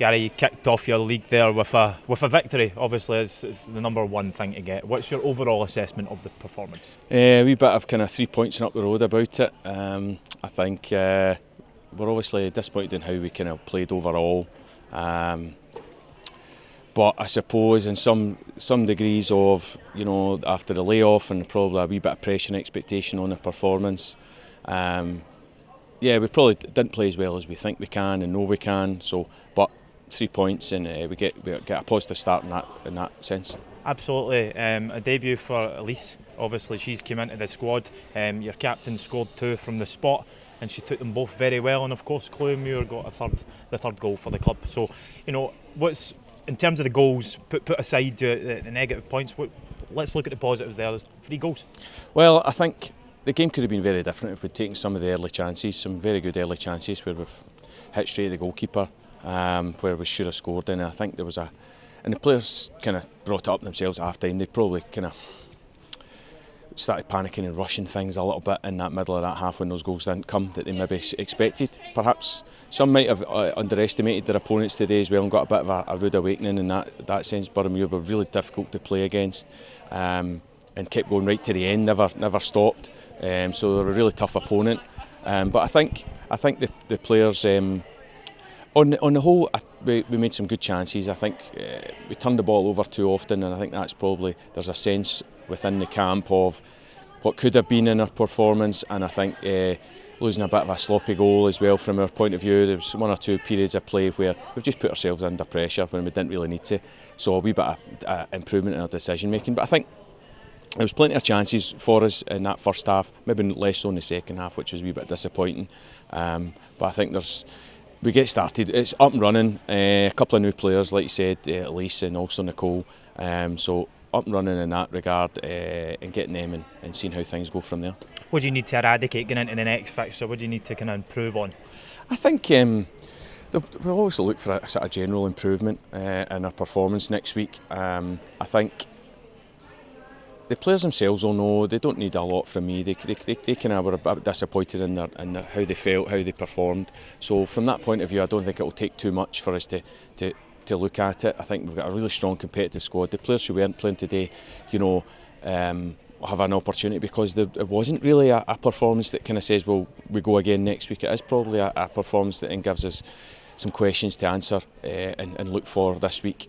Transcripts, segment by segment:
Gary, you kicked off your league there with a victory. Obviously, is the number one thing to get. What's your overall assessment of the performance? A wee bit of kind of 3 points up the road about it. I think we're obviously disappointed in how we kind of played overall. But I suppose in some degrees of, after the layoff and probably a wee bit of pressure and expectation on the performance, we probably didn't play as well as we think we can and know we can. So, but 3 points and we get a positive start in that sense. Absolutely, a debut for Elise. Obviously, she's come into the squad. Your captain scored 2 from the spot, and she took them both very well. And of course, Boroughmuir got the third goal for the club. So, what's in terms of the goals, put aside the negative points. Let's look at the positives there. There's 3 goals. Well, I think the game could have been very different if we'd taken some of the early chances, some very good early chances where we've hit straight at the goalkeeper, where we should have scored. And I think there was and the players kind of brought it up themselves at half time. They probably kind of started panicking and rushing things a little bit in that middle of that half when those goals didn't come that they maybe expected. Perhaps some might have underestimated their opponents today as well and got a bit of a rude awakening in that sense. Boroughmuir were really difficult to play against and kept going right to the end, never stopped. So they were a really tough opponent. But I think the players, on the whole, we made some good chances. I think we turned the ball over too often, and I think that's probably, there's a sense within the camp of what could have been in our performance, and I think losing a bit of a sloppy goal as well from our point of view. There was 1 or 2 periods of play where we've just put ourselves under pressure when we didn't really need to. So a wee bit of improvement in our decision making. But I think there was plenty of chances for us in that first half, maybe less so in the second half, which was a wee bit disappointing. But I think we get started. It's up and running. A couple of new players, like you said, Elise and also Nicole. So up and running in that regard, and getting them and seeing how things go from there. What do you need to eradicate going into the next fixture? What do you need to kind of improve on? I think we'll always look for a sort of general improvement in our performance next week. I think the players themselves will know they don't need a lot from me. They kind of were a bit disappointed in how they felt, how they performed. So from that point of view, I don't think it will take too much for us to look at it. I think we've got a really strong competitive squad. The players who weren't playing today, have an opportunity because it wasn't really a performance that kind of says, well, we go again next week. It is probably a performance that then gives us some questions to answer and look for this week.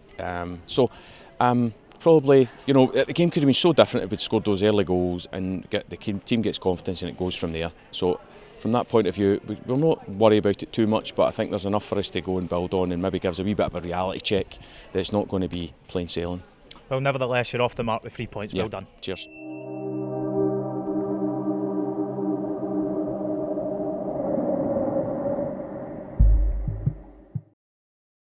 Probably, the game could have been so different if we'd scored those early goals and the team gets confidence and it goes from there. So from that point of view, we'll not worry about it too much, but I think there's enough for us to go and build on and maybe gives a wee bit of a reality check that it's not going to be plain sailing. Well, nevertheless, you're off the mark with 3 points. Well done. Cheers.